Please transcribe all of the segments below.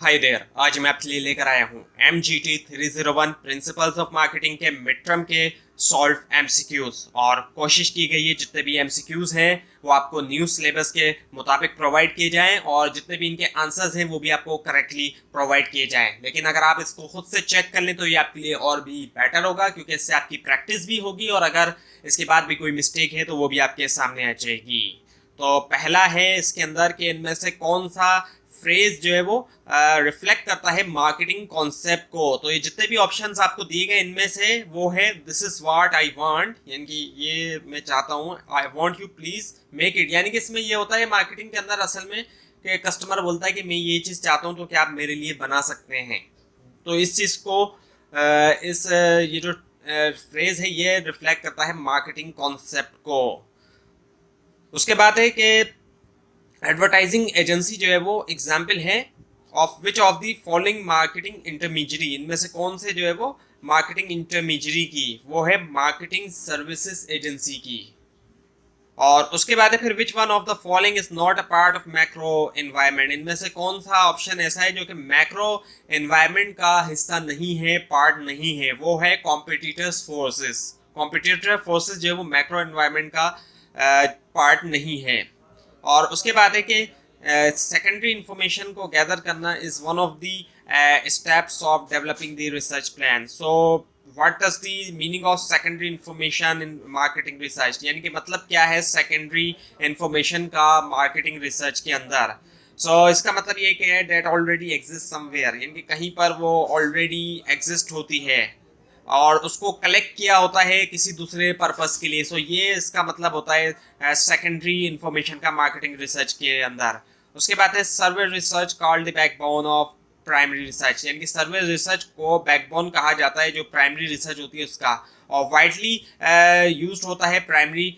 Hi there. आज मैं आपके लिए लेकर आया हूँ MGT 301 प्रिंसिपल्स ऑफ मार्केटिंग के मिड टर्म के सॉल्व MCQs। और कोशिश की गई है जितने भी MCQs हैं वो आपको न्यू सिलेबस के मुताबिक प्रोवाइड किए जाएं और जितने भी इनके आंसर्स हैं वो भी आपको करेक्टली प्रोवाइड किए जाएं। लेकिन अगर आप इसको खुद से चेक कर लें तो ये आपके लिए और भी बेटर होगा, क्योंकि इससे आपकी प्रैक्टिस भी होगी और अगर इसके बाद भी कोई मिस्टेक है तो वो भी आपके सामने आ जाएगी। तो पहला है इसके अंदर कि इनमें से कौन सा फ्रेज जो है वो रिफ्लेक्ट करता है मार्केटिंग कॉन्सेप्ट को। तो ये जितने भी ऑप्शंस आपको दिए गए इनमें से वो है this is what I want, यानी कि ये मैं चाहता हूँ, I want you please make it. यानी कि इसमें ये होता है मार्केटिंग के अंदर असल में कि कस्टमर बोलता है कि मैं ये चीज़ चाहता हूँ तो क्या आप मेरे लिए बना सकते हैं। तो इस चीज़ को ये जो फ्रेज है ये रिफ्लेक्ट करता है मार्केटिंग कॉन्सेप्ट को। उसके बाद है कि एडवर्टाइजिंग एजेंसी जो है वो एग्जाम्पल है of which of the following marketing intermediary. इनमें से कौन से जो है वो मार्केटिंग इंटरमीडियरी की, वो है मार्केटिंग सर्विसेज एजेंसी की। और उसके बाद है फिर विच one of the following is not a part of macro environment. इनमें से कौन सा ऑप्शन ऐसा है जो कि मैक्रो एनवायरनमेंट का हिस्सा नहीं है, पार्ट नहीं है। वो है कॉम्पिटिटर्स फोर्सेस। कॉम्पिटिटर फोर्सेस जो है वो मैक्रो एनवायरनमेंट का पार्ट नहीं है। और उसके बाद है कि सेकेंडरी इंफॉर्मेशन को गैदर करना is one of the steps of developing the research plan. So what does the meaning of secondary information in marketing research, यानी कि मतलब क्या है सेकेंडरी इंफॉर्मेशन का मार्केटिंग रिसर्च के अंदर। इसका मतलब ये कि डेट ऑलरेडी एग्जिस्ट समवेयर, यानी कि कहीं पर वो ऑलरेडी एग्जिस्ट होती है और उसको कलेक्ट किया होता है किसी दूसरे पर्पस के लिए। ये इसका मतलब होता है सेकेंडरी इंफॉर्मेशन का मार्केटिंग रिसर्च के अंदर। उसके बाद है सर्वे research called the backbone of primary research, यानी कि सर्वे रिसर्च को बैकबोन कहा जाता है जो प्राइमरी रिसर्च होती है उसका। और वाइडली यूज्ड होता है प्राइमरी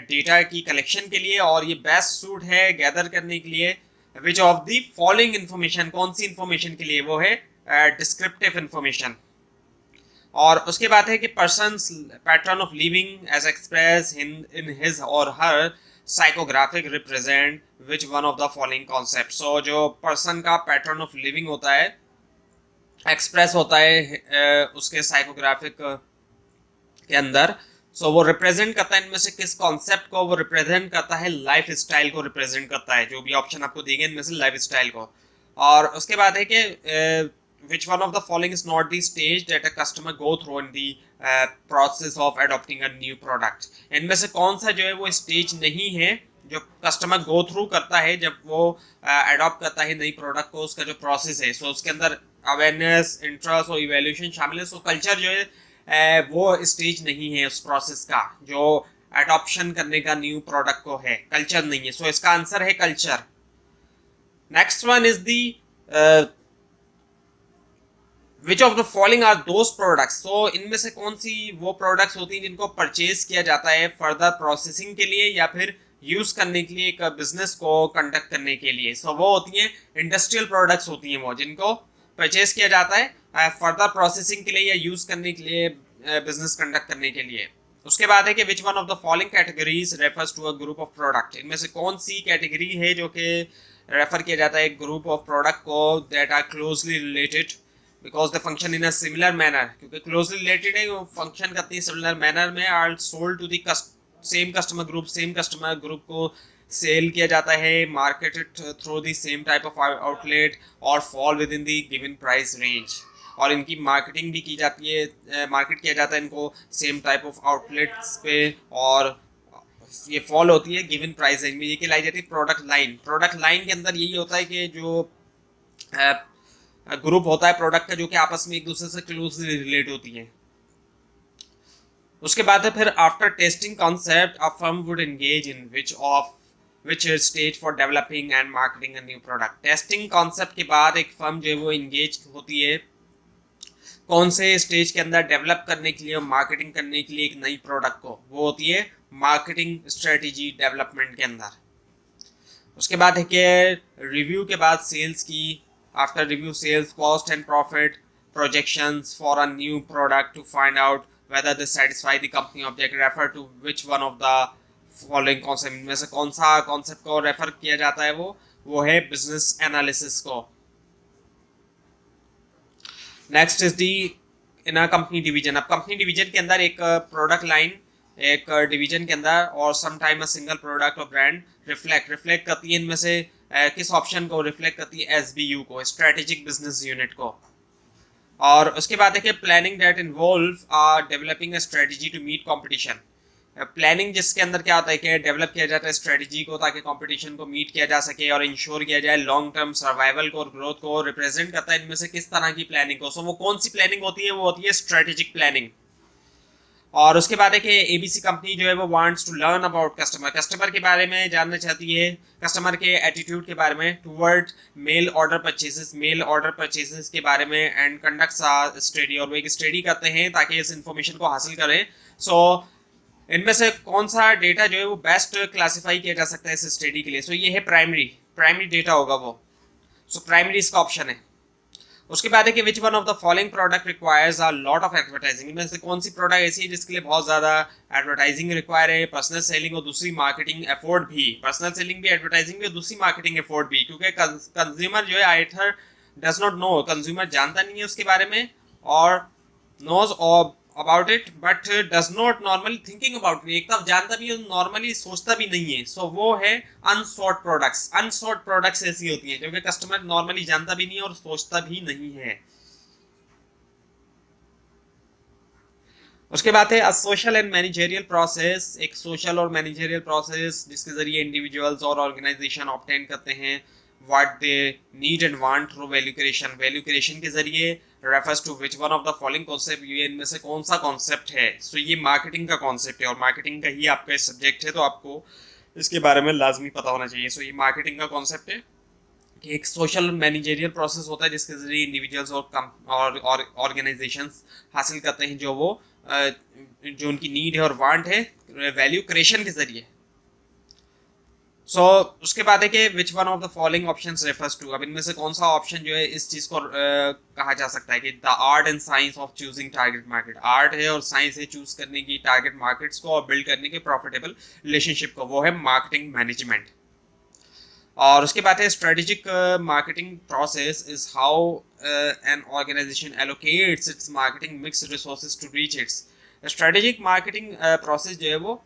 डेटा की कलेक्शन के लिए और ये बेस्ट सूट है गैदर करने के लिए विच ऑफ द फॉलोइंग इंफॉर्मेशन, कौन सी इंफॉर्मेशन के लिए, वो है डिस्क्रिप्टिव इंफॉर्मेशन। और उसके बाद है कि person pattern of living as expressed in his or her psychographic represent which one of the following concept. जो पर्सन का पैटर्न ऑफ लिविंग होता है, एक्सप्रेस होता है उसके साइकोग्राफिक के अंदर। वो रिप्रेजेंट करता है इनमें से किस कॉन्सेप्ट को, वो रिप्रेजेंट करता है लाइफ स्टाइल को रिप्रेजेंट करता है। जो भी ऑप्शन आपको दिए गए इनमें से लाइफ स्टाइल को। और उसके बाद है कि which one of the following is not the stage that a customer go through in the process of adopting a new product। इनमें से कौन सा जो है वो स्टेज नहीं है जो कस्टमर गो थ्रू करता है जब वो अडॉप्ट करता है नई प्रोडक्ट को, उसका जो प्रोसेस है। उसके अंदर अवेयरनेस, इंटरेस्ट और इवेल्यूशन शामिल है। कल्चर जो है वो स्टेज नहीं है उस प्रोसेस का जो अडॉप्शन करने का न्यू प्रोडक्ट को है, कल्चर नहीं है। इसका आंसर है culture. Next one is the which of the following are those products. इनमें से कौन सी वो प्रोडक्ट्स होती हैं जिनको परचेज किया जाता है फर्दर प्रोसेसिंग के लिए या फिर यूज करने के लिए, एक बिजनेस को कंडक्ट करने के लिए। वो होती हैं इंडस्ट्रियल प्रोडक्ट्स होती हैं वो जिनको परचेज किया जाता है फर्दर प्रोसेसिंग के लिए या यूज करने के लिए, बिजनेस कंडक्ट करने के लिए। उसके बाद है कि which one of the following categories refers to a group of product. इनमें से कौन सी कैटेगरी है जो कि रेफर किया जाता है एक ग्रुप ऑफ प्रोडक्ट को that are closely related because the function in a similar manner, क्योंकि क्लोजली रिलेटेड है वो फंक्शन करती है सिमिलर मैनर में। Are sold to the same customer group, same customer group को सेल किया जाता है, marketed through the same type of outlet और fall within the given price range. और इनकी मार्केटिंग भी की जाती है, मार्केट किया जाता है इनको सेम टाइप ऑफ आउटलेट्स पे और ये फॉल होती है गिवन प्राइस रेंज में। ये कहलाई जाती है प्रोडक्ट लाइन। प्रोडक्ट लाइन के अंदर यही होता है कि जो ग्रुप होता है प्रोडक्ट का जो कि आपस में एक दूसरे से क्लोजली रिलेट होती है। उसके बाद है फिर after testing concept a firm would engage in which stage for developing and marketing a new product. Testing concept के बाद एक फर्म जो है वो एंगेज होती है कौन से स्टेज के अंदर डेवलप करने के लिए और मार्केटिंग करने के लिए एक नई प्रोडक्ट को, वो होती है मार्केटिंग स्ट्रेटेजी डेवलपमेंट के अंदर। उसके बाद है कि रिव्यू के बाद सेल्स की, after review sales cost and profit projections for a new product to find out whether they satisfy the company objective। refer to which one of the following concept। इनमें से कौन सा कॉन्सेप्ट को refer किया जाता है, वो है बिजनेस एनालिसिस को। Next is the in a company division. अब कंपनी डिवीजन के अंदर एक प्रोडक्ट लाइन, एक डिवीजन के अंदर और some time a single product और ब्रांड रिफ्लेक्ट करती है इनमें से किस ऑप्शन को रिफ्लेक्ट करती है? एसबीयू को, स्ट्रेटेजिक बिजनेस यूनिट को। और उसके बाद देखिए planning that involve developing a strategy to meet competition. Planning जिसके अंदर क्या होता है कि डेवलप किया जाता है स्ट्रेटजी को ताकि कंपटीशन को मीट किया जा सके और इंश्योर किया जाए लॉन्ग टर्म सर्वाइवल को और ग्रोथ को। रिप्रेजेंट करता है इनमें से किस तरह की प्लानिंग को? सो वो कौन सी प्लानिंग होती है? वो होती है स्ट्रेटेजिक प्लानिंग। और उसके बाद है कि एबीसी कंपनी जो है वो wants to learn about customer, customer के बारे में जानना चाहती है, कस्टमर के एटीट्यूड के बारे में टुवर्ड मेल ऑर्डर परचेसेस के बारे में, एंड कंडक्ट स्टडी, और वो एक स्टडी करते हैं ताकि इस इंफॉर्मेशन को हासिल करें। सो इनमें से कौन सा डेटा जो है वो बेस्ट क्लासिफाई किया जा सकता है इस स्टडी के लिए? सो ये है प्राइमरी डेटा होगा वो। सो प्राइमरी इसका ऑप्शन है। उसके बाद है कि which one of the following product requires a lot of advertising. इनमें से कौन सी प्रोडक्ट ऐसी है जिसके लिए बहुत ज़्यादा एडवर्टाइजिंग रिक्वायर है? पर्सनल सेलिंग और दूसरी मार्केटिंग एफोर्ट भी। पर्सनल सेलिंग भी, एडवर्टाइजिंग भी और दूसरी मार्केटिंग एफोर्ट भी, क्योंकि कंज्यूमर जो है either does not know, consumer जानता नहीं है उसके बारे में, और knows about it but does not normally thinking about it. एक तरफ जानता भी है, नॉर्मली सोचता भी नहीं है। सो वो है अनसॉर्ट प्रोडक्ट्स। अनसॉर्ट प्रोडक्ट्स ऐसी होती हैं क्योंकि कस्टमर नॉर्मली जानता भी नहीं है और सोचता भी नहीं है। उसके बाद है सोशल एंड मैनेजरियल प्रोसेस। एक सोशल और मैनेजरियल प्रोसेस जिसके जरिए इंडिविजुअल्स और ऑर्गेनाइजेशन ऑब्टेन करते हैं what they need and want through value creation. Value creation के जरिए refers to which one of the following concept, ये इनमें से कौन सा कॉन्सेप्ट है? सो ये मार्केटिंग का कॉन्सेप्ट है और मार्केटिंग का ही आपका सब्जेक्ट है, तो आपको इसके बारे में लाजमी पता होना चाहिए। सो ये मार्केटिंग का कॉन्सेप्ट है कि एक सोशल मैनेजरियल प्रोसेस होता है जिसके जरिए इंडिविजुअल्स और ऑर्गेनाइजेशंस हासिल करते हैं जो वो जो उनकी नीड है और वांट है वैल्यू क्रिएशन के जरिए। उसके बाद है कि which one of the following options refers to. अब इनमें से कौन सा ऑप्शन जो है इस चीज को कहा जा सकता है कि the art and science of choosing target market. Art है और साइंस है चूज करने की टारगेट मार्केट्स को और बिल्ड करने के प्रॉफिटेबल रिलेशनशिप को, वो है मार्केटिंग मैनेजमेंट। और उसके बाद है strategic marketing process is how an organisation allocates its marketing mix resources to reach its. Strategic marketing process जो है वो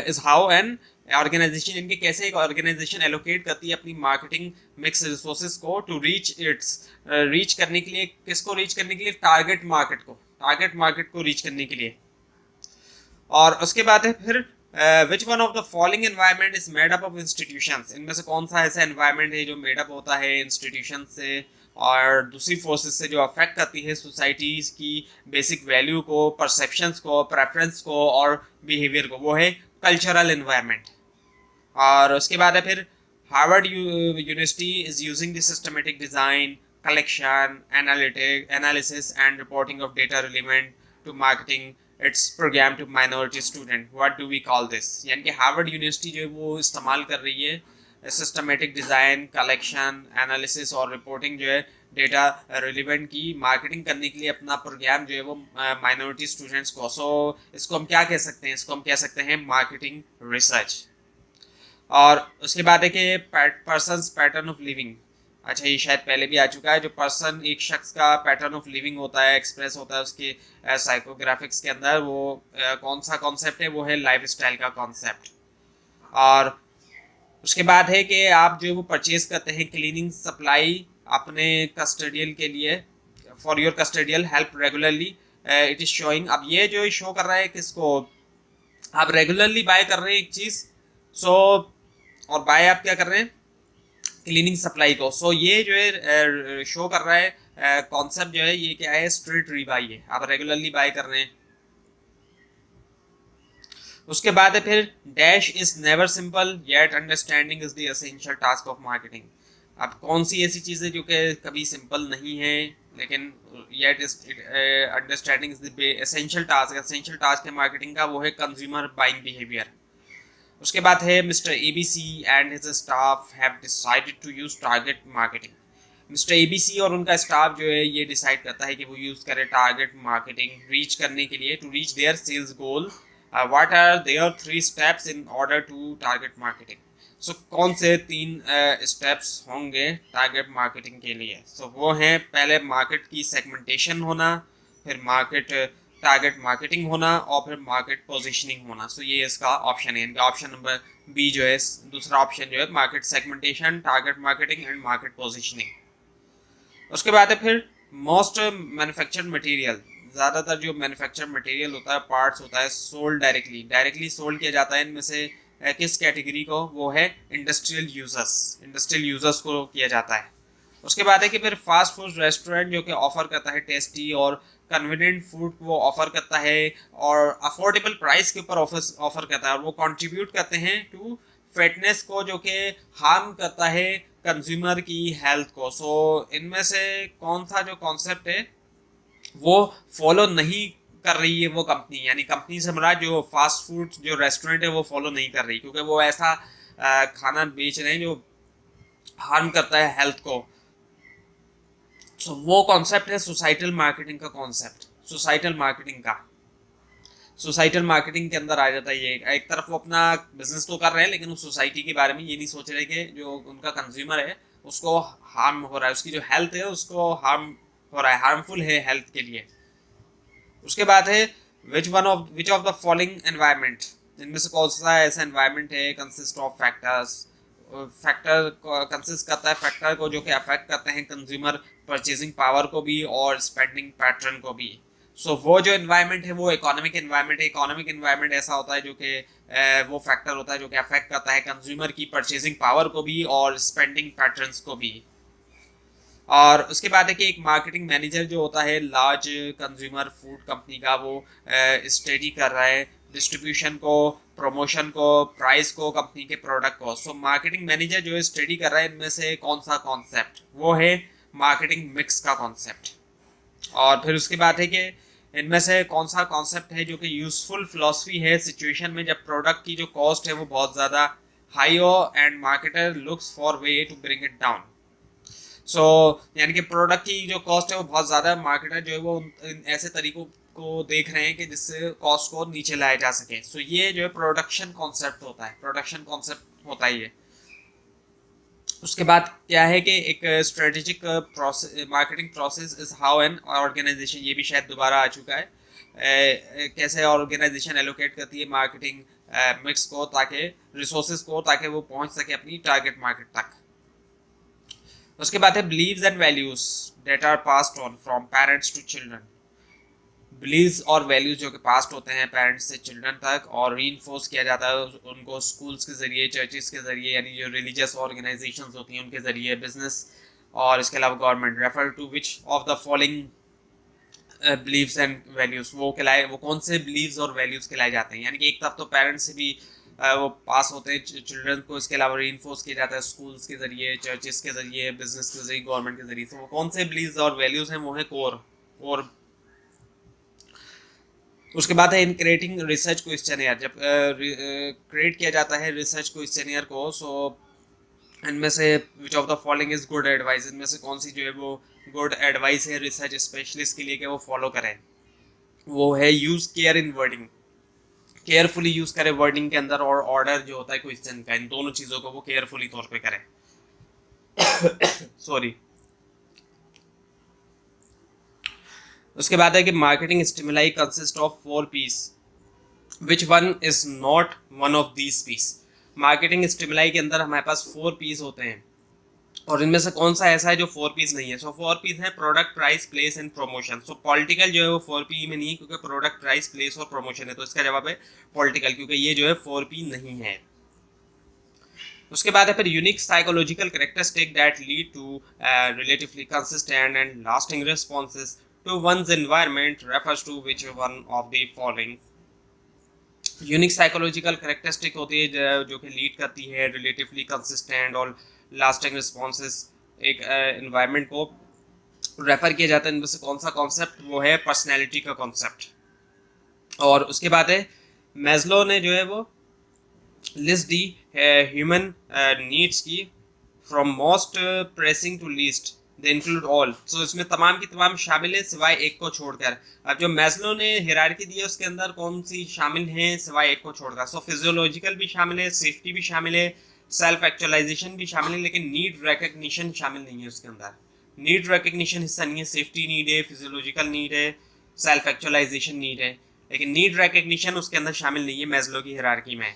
इज हाउ एन ऑर्गेनाइजेशन, इनके कैसे एक ऑर्गेनाइजेशन एलोकेट करती है अपनी मार्केटिंग मिक्स रिसोर्सेज को टू रीच इट्स, रीच करने के लिए, किसको रीच करने के लिए? टारगेट मार्केट को रीच करने के लिए। और उसके बाद है फिर विच one of the following environment is made up of institutions. इनमें से कौन सा ऐसा एनवायरनमेंट है जो मेड अप होता है इंस्टीट्यूशन से और दूसरी फोर्सेस से, जो अफेक्ट करती है सोसाइटीज की बेसिक वैल्यू को, परसेप्शंस को, प्रेफरेंस को और बिहेवियर को? वो है कल्चरल एनवायरनमेंट। और उसके बाद है फिर Harvard University is using the systematic design, collection, analysis and reporting of data relevant to marketing its program to minority student. What do we call this? यानी कि हार्वर्ड यूनिवर्सिटी जो है वो इस्तेमाल कर रही है सिस्टमेटिक डिज़ाइन, कलेक्शन, एनालिसिस और रिपोर्टिंग जो है डेटा रिलेवेंट की मार्केटिंग करने के लिए अपना प्रोग्राम जो है वो माइनॉरिटी स्टूडेंट्स को। सो इसको हम क्या कह सकते हैं? इसको हम कह सकते हैं मार्केटिंग रिसर्च। और उसके बाद है कि पर्सनस पैटर्न ऑफ लिविंग। अच्छा, ये शायद पहले भी आ चुका है। जो पर्सन, एक शख्स का पैटर्न ऑफ लिविंग होता है, एक्सप्रेस होता है उसके साइकोग्राफिक्स के अंदर, वो कौन सा कॉन्सेप्ट है? वो है लाइफ स्टाइल का कॉन्सेप्ट। और उसके बाद है कि आप जो वो परचेज करते हैं क्लीनिंग सप्लाई अपने कस्टडियल के लिए, for your custodial help regularly it is showing. अब ये जो शो कर रहा है किसको? आप रेगुलरली बाय कर रहे हैं एक चीज़, सो और बाय आप क्या कर रहे हैं? क्लीनिंग सप्लाई को। सो ये जो है शो कर रहा है कॉन्सेप्ट जो है ये क्या है? स्ट्रीट रीबाई है, आप रेगुलरली बाय कर रहे हैं। उसके बाद है फिर dash is never simple yet understanding is the essential task of marketing. अब कौन सी ऐसी चीज़ है जो कि कभी सिंपल नहीं है लेकिन yet is understanding is the essential task. Essential task है मार्केटिंग का, वो है कंज्यूमर बाइंग बिहेवियर। उसके बाद है mister ABC and his staff have decided to use target marketing. Mister ABC और उनका स्टाफ जो है ये डिसाइड करता है कि वो यूज़ करे टारगेट मार्केटिंग रीच करने के लिए, to reach their sales goal. What are their 3 steps in order to target marketing? कौन से 3 स्टेप्स होंगे टारगेट मार्केटिंग के लिए? वो हैं, पहले मार्केट की सेगमेंटेशन होना, फिर मार्केट टारगेट मार्केटिंग होना, और फिर मार्केट पोजीशनिंग होना। ये इसका ऑप्शन है, इनका ऑप्शन नंबर बी जो है, दूसरा ऑप्शन जो है, market segmentation, target marketing and market positioning. उसके बाद है फिर मोस्ट मैन्युफैक्चर्ड मटेरियल, ज़्यादातर जो मैन्युफैक्चर मटेरियल होता है, पार्ट्स होता है, सोल्ड डायरेक्टली सोल्ड किया जाता है। इनमें से किस कैटेगरी को? वो है इंडस्ट्रियल यूजर्स को किया जाता है। उसके बाद है कि फिर फास्ट फूड रेस्टोरेंट जो कि ऑफर करता है टेस्टी और कन्वीनियंट फूड वो ऑफर करता है और अफोर्डेबल प्राइस के ऊपर ऑफर करता है, और वो कंट्रीब्यूट करते हैं टू फिटनेस को, जो कि हार्म करता है कंज्यूमर की हेल्थ को। इनमें से कौन सा जो कॉन्सेप्ट है वो फॉलो नहीं कर रही है वो कंपनी, यानी कंपनी से हमारा जो फास्ट फूड जो रेस्टोरेंट है वो फॉलो नहीं कर रही, क्योंकि वो ऐसा खाना बेच रहे हैं जो हार्म करता है हेल्थ को। वो कॉन्सेप्ट है सोसाइटल मार्केटिंग का कॉन्सेप्ट। सोसाइटल मार्केटिंग के अंदर आ जाता है ये, एक तरफ वो अपना बिजनेस तो कर रहे हैं लेकिन उस सोसाइटी के बारे में ये नहीं सोच रहे कि जो उनका कंज्यूमर है उसको हार्म हो रहा है, उसकी जो हेल्थ है उसको हार्म हो रहा है, हार्मफुल है हेल्थ के लिए। उसके बाद है विच ऑफ द फॉलोइंग एनवायरनमेंट, इनमें से कौन सा ऐसा एनवायरनमेंट है कंसिस्ट ऑफ फैक्टर कंसिस्ट करता है फैक्टर को जो कि अफेक्ट करते हैं कंज्यूमर परचेजिंग पावर को भी और स्पेंडिंग पैटर्न को भी। वो जो एनवायरनमेंट है वो इकोनॉमिक एनवायरनमेंट है। इकोनॉमिक एनवायरनमेंट ऐसा होता है जो कि वो फैक्टर होता है जो कि अफेक्ट करता है कंज्यूमर की परचेजिंग पावर को भी और स्पेंडिंग पैटर्न्स को भी। और उसके बाद है कि एक मार्केटिंग मैनेजर जो होता है लार्ज कंज्यूमर फूड कंपनी का, वो स्टडी कर रहा है डिस्ट्रीब्यूशन को, प्रमोशन को, प्राइस को, कंपनी के प्रोडक्ट को। मार्केटिंग मैनेजर जो है स्टडी कर रहा है इनमें से कौन सा कॉन्सेप्ट? वो है मार्केटिंग मिक्स का कॉन्सेप्ट। और फिर उसके बाद है कि इनमें से कौन सा कॉन्सेप्ट है जो कि यूजफुल फिलॉसफी है सिचुएशन में जब प्रोडक्ट की जो कॉस्ट है वो बहुत ज़्यादा हाई हो and marketer looks for way to bring it down. यानी कि प्रोडक्ट की जो कॉस्ट है वो बहुत ज़्यादा है, मार्केटर जो है वो ऐसे तरीकों को देख रहे हैं कि जिससे कॉस्ट को नीचे लाया जा सके। ये जो है प्रोडक्शन कॉन्सेप्ट होता है ये। उसके बाद क्या है कि एक strategic process, marketing process is how an organisation, ये भी शायद दोबारा आ चुका है, कैसे ऑर्गेनाइजेशन एलोकेट करती है मार्केटिंग मिक्स को, ताकि रिसोर्सेज को, ताकि वो पहुंच सके अपनी टारगेट मार्केट तक। उसके बाद है believes and values that are passed on from parents to children. Believes और वैल्यूज जो कि पास्ट होते हैं पेरेंट्स से चिल्ड्रन तक और रीइंफोर्स किया जाता है उनको स्कूल्स के जरिए, चर्चेस के जरिए, यानी जो रिलीजियस ऑर्गेनाइजेशंस होती हैं उनके जरिए, बिजनेस और इसके अलावा government. Refer to which of the following believes and values, वो कौन से बिलीव्स और वैल्यूज कहलाए जाते हैं? यानी कि एक तरफ तो पेरेंट्स से भी वो पास होते हैं चिल्ड्रन को, इसके अलावा रीइंफोर्स किया जाता है स्कूल्स के जरिए, चर्चेस के जरिए, बिजनेस के जरिए, गवर्नमेंट के जरिए। वो कौन से बिलीव्स और वैल्यूज हैं? वो है कोर। उसके बाद है इन क्रिएटिंग रिसर्च क्वेश्चनियर, जब क्रिएट किया जाता है रिसर्च क्वेश्चनियर को, इनमें से विच of the following is good advice, इनमें से कौन सी जो है वो गुड एडवाइस है रिसर्च स्पेशलिस्ट के लिए कि वो फॉलो करें? वो है यूज केयर इन वर्डिंग, केयरफुली यूज करें वर्डिंग के अंदर, और ऑर्डर जो होता है क्वेश्चन का, इन दोनों चीज़ों को वो केयरफुली तौर पे करें। सॉरी। उसके बाद है कि marketing stimuli consist of 4 piece, which one is not one of these piece. Marketing stimuli के अंदर हमारे पास 4 पीस होते हैं और इनमें से कौन सा ऐसा है जो 4 पीस नहीं है? 4 पीस है product, price, place and promotion. Political जो है वो 4 पी में नहीं है, क्योंकि प्रोडक्ट, प्राइस, प्लेस और प्रमोशन है, तो इसका जवाब है पॉलिटिकल, क्योंकि ये जो है 4 पी नहीं है। उसके बाद है फिर unique psychological characteristic that lead to relatively consistent and lasting responses to one's environment, refers to which one of the following. Unique psychological characteristic होती है जो कि लीड करती है रिलेटिवली कंसिस्टेंट और लास्टिंग रिस्पॉन्सेज एक एनवायरनमेंट को रेफर किया जाता है। इनमें से कौन सा कॉन्सेप्ट? वो है पर्सनैलिटी का कॉन्सेप्ट। और उसके बाद है मैस्लो ने जो है वो लिस्ट दी ह्यूमन नीड्स की from most pressing to least, they include all. इसमें तमाम की तमाम शामिल है सिवाय एक को छोड़कर। अब जो मैस्लो ने हायरार्की दी है उसके अंदर कौन सी शामिल हैं सिवाय एक को छोड़कर? फिजियोलॉजिकल भी शामिल है, सेफ्टी भी शामिल है, सेल्फ एक्चुअलाइजेशन भी शामिल है, लेकिन नीड रिकग्निशन शामिल नहीं है उसके अंदर। नीड रिकग्निशन हिस्सा नहीं है, सेफ्टी नीड है, फिजियोलॉजिकल नीड है, सेल्फ एक्चुअलाइजेशन नीड है, लेकिन नीड रिकग्निशन उसके अंदर शामिल नहीं है मैस्लो की हायरार्की में।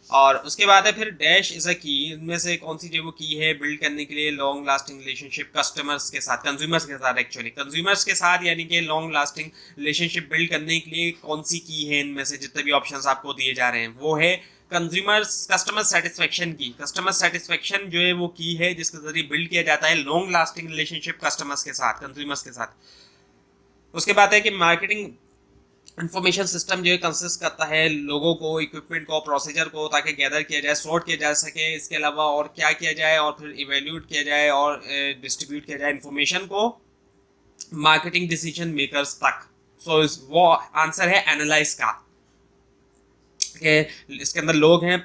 और उसके बाद है फिर डैश इज अ की, इनमें से कौन सी जो वो की है बिल्ड करने के लिए लॉन्ग लास्टिंग रिलेशनशिप कस्टमर्स के साथ, कंज्यूमर्स के साथ, एक्चुअली कंज्यूमर्स के साथ, यानी कि लॉन्ग लास्टिंग रिलेशनशिप बिल्ड करने के लिए कौन सी की है इनमें से जितने भी ऑप्शंस आपको दिए जा रहे हैं वो है कंज्यूमर्स कस्टमर सेटिस्फेक्शन की। कस्टमर सेटिस्फेक्शन जो है वो की है जिसके जरिए बिल्ड किया जाता है लॉन्ग लास्टिंग रिलेशनशिप कस्टमर्स के साथ, कंज्यूमर्स के साथ। उसके बाद है कि मार्केटिंग इंफॉर्मेशन सिस्टम जो है कंसिस्ट करता है लोगों को, इक्विपमेंट को, प्रोसीजर को, ताकि गैदर किया जाए, सॉर्ट किया जा सके। इसके अलावा और क्या किया जाए, और फिर इवेल्यूट किया जाए और डिस्ट्रीब्यूट किया जाए इन्फॉर्मेशन को मार्केटिंग डिसीजन मेकर्स तक। सो वो आंसर है एनालाइज का, कि इसके अंदर लोग हैं,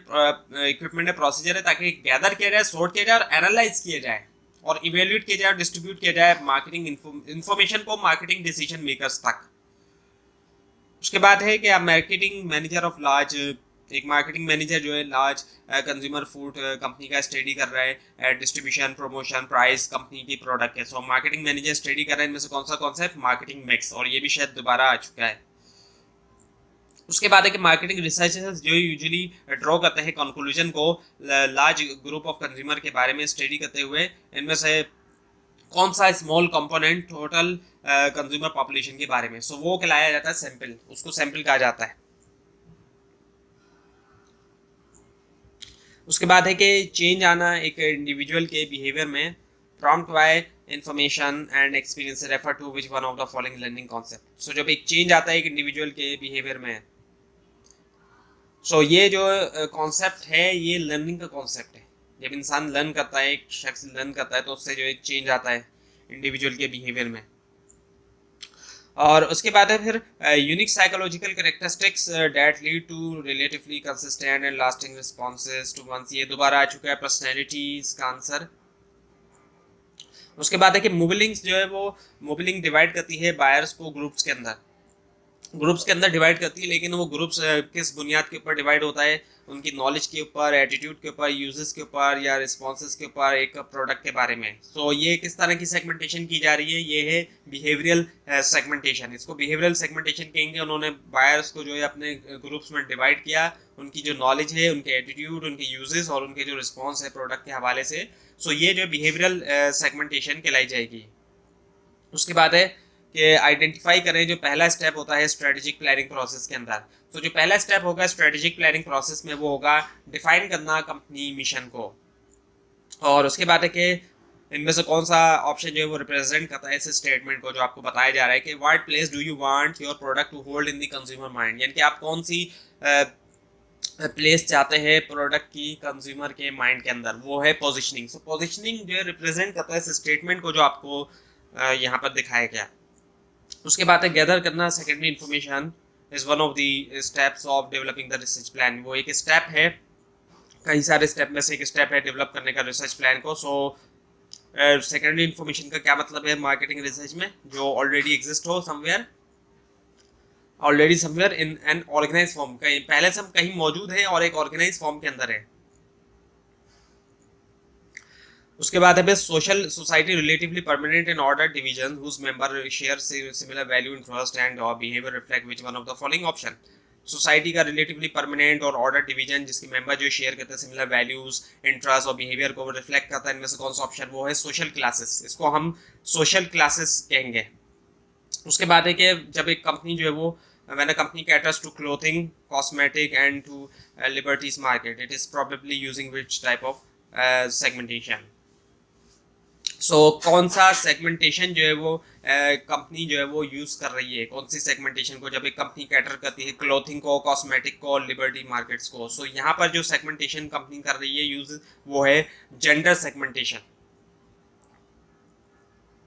इक्विपमेंट है, प्रोसीजर है, ताकि गैदर किया जाए, सॉर्ट किया जाए और एनालाइज किया जाए और इवेल्यूट किया जाए और डिस्ट्रीब्यूट किया जाए मार्केटिंग इन्फॉर्मेशन को मार्केटिंग डिसीजन मेकर्स तक। उसके बाद है कि आप मार्केटिंग मैनेजर ऑफ लार्ज, एक मार्केटिंग मैनेजर जो है लार्ज कंज्यूमर फूड कंपनी का स्टडी कर रहा है, डिस्ट्रीब्यूशन, प्रमोशन, प्राइस कंपनी की प्रोडक्ट है। सो मार्केटिंग मैनेजर स्टडी कर रहा है इनमें से कौन सा कॉन्सेप्ट, मार्केटिंग मिक्स, और ये भी शायद दोबारा आ चुका है। उसके बाद है कि मार्केटिंग रिसर्चर्स जो यूजुअली ड्रॉ करते हैं कंक्लूजन को लार्ज ग्रुप ऑफ कंज्यूमर के बारे में स्टडी करते हुए, इनमें से कौन सा small component total consumer population के बारे में। सो वो कहलाया जाता है सैंपल, उसको सैंपल कहा जाता है। उसके बाद है कि चेंज आना एक इंडिविजुअल के बिहेवियर में, prompted by information and experience refer to which one of the following learning concept. So जब एक चेंज आता है एक इंडिविजुअल के बिहेवियर में, सो ये जो कॉन्सेप्ट है ये लर्निंग का कॉन्सेप्ट है। जब इंसान लर्न करता है, एक शख्स लर्न करता है, तो उससे जो एक चेंज आता है इंडिविजुअल के बिहेवियर में। और उसके बाद है फिर unique psychological characteristics that lead to relatively consistent and lasting responses to one's, ये दोबारा आ चुका है पर्सनैलिटीज का आंसर। उसके बाद है कि मोबिलिंग्स जो है वो मोबिलिंग डिवाइड करती है बायर्स को ग्रुप्स के अंदर, ग्रुप्स के अंदर डिवाइड करती है, लेकिन वो ग्रुप्स किस बुनियाद के ऊपर डिवाइड होता है, उनकी नॉलेज के ऊपर, एटीट्यूड के ऊपर, यूजेस के ऊपर या रिस्पॉन्सेज के ऊपर एक प्रोडक्ट के बारे में। सो ये किस तरह की सेगमेंटेशन की जा रही है, ये है बिहेवियरल सेगमेंटेशन। इसको बिहेवियरल सेगमेंटेशन कहेंगे। उन्होंने बायर्स को जो है अपने ग्रुप्स में डिवाइड किया, उनकी जो नॉलेज है, उनके एटीट्यूड, उनके यूजेस और उनके जो रिस्पॉन्स है प्रोडक्ट के हवाले से। सो ये जो बिहेवियरल सेगमेंटेशन कहलाई जाएगी। उसके बाद है कि आइडेंटिफाई करें, जो पहला स्टेप होता है स्ट्रेटेजिक प्लानिंग प्रोसेस के अंदर। तो जो पहला स्टेप होगा स्ट्रेटेजिक प्लानिंग प्रोसेस में वो होगा डिफाइन करना कंपनी मिशन को। और उसके बाद है कि इनमें से कौन सा ऑप्शन जो है वो रिप्रेजेंट करता है इस स्टेटमेंट को, जो आपको बताया जा रहा है कि what place do you want your product to hold in the consumer mind, यानी कि आप कौन सी प्लेस चाहते हैं प्रोडक्ट की कंज्यूमर के माइंड के अंदर, वो है पोजिशनिंग। सो पोजिशनिंग जो है रिप्रेजेंट करता है इस स्टेटमेंट को जो आपको यहाँ पर दिखाया गया। उसके बाद है गैदर करना secondary information is one of the steps of developing the research plan. वो एक स्टेप है, कई सारे स्टेप में से एक स्टेप है डेवलप करने का रिसर्च प्लान को। सो सेकेंडरी इन्फॉर्मेशन का क्या मतलब है मार्केटिंग रिसर्च में, जो ऑलरेडी एग्जिस्ट हो somewhere, already somewhere in an organise form, कहीं पहले से हम कहीं मौजूद है और एक ऑर्गेनाइज फॉर्म के अंदर है। उसके बाद है social society relatively permanent in order division whose member share similar value interest and और behaviour reflect which one of the following option. Society का रिलेटिवली परमानेंट और ऑर्डर डिवीजन जिसके मेंबर जो शेयर करते हैं सिमिलर वैल्यूज, इंटरेस्ट और behaviour को reflect करता है, इनमें से कौन सा ऑप्शन, वो है सोशल क्लासेस। इसको हम सोशल क्लासेस कहेंगे। उसके बाद है कि जब एक कंपनी जो है वो when a company caters to clothing, cosmetic and to liberties market, it is probably using which type of segmentation. So कौन सा सेगमेंटेशन जो है वो कंपनी जो है वो यूज कर रही है, कौन सी सेगमेंटेशन को, जब एक कंपनी कैटर करती है क्लोथिंग को, कॉस्मेटिक को, लिबर्टी मार्केट्स को। सो यहाँ पर जो सेगमेंटेशन कंपनी कर रही है यूज, वो है जेंडर सेगमेंटेशन।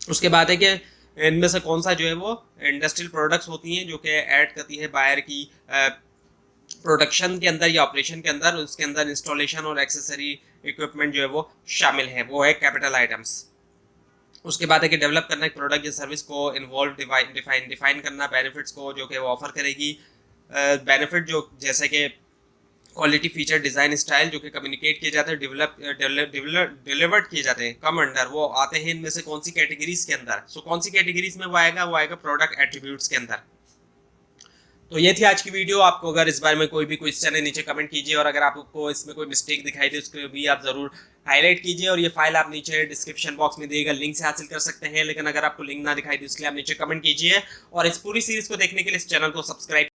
उसके बाद है कि इनमें से कौन सा जो है वो इंडस्ट्रियल प्रोडक्ट्स होती हैं जो कि ऐड करती है बायर की प्रोडक्शन के अंदर या ऑपरेशन के अंदर, उसके अंदर इंस्टॉलेशन और एक्सेसरी इक्विपमेंट जो है वो शामिल है, वो है कैपिटल आइटम्स। उसके बाद है कि डेवलप करना एक प्रोडक्ट या सर्विस को, इन्वॉल्व डिफाइन करना बेनिफिट्स को जो कि वो ऑफर करेगी। बेनिफिट जो जैसे कि क्वालिटी, फीचर, डिजाइन, स्टाइल जो कि कम्युनिकेट किए जाते हैं, डिलीवर्ड किए जाते हैं, कम अंडर, वो आते हैं इनमें से कौन सी कैटेगरीज के अंदर? सो कौन सी कैटेगरीज में वो आएगा प्रोडक्ट एट्रीब्यूट्स के अंदर। तो ये थी आज की वीडियो। आपको अगर इस बारे में कोई भी क्वेश्चन है नीचे कमेंट कीजिए, और अगर आपको इसमें कोई मिस्टेक दिखाई दे उसको भी आप जरूर हाईलाइट कीजिए। और ये फाइल आप नीचे डिस्क्रिप्शन बॉक्स में दिए गए लिंक से हासिल कर सकते हैं, लेकिन अगर आपको लिंक ना दिखाई दे इसके लिए आप नीचे कमेंट कीजिए। और इस पूरी सीरीज को देखने के लिए इस चैनल को सब्सक्राइब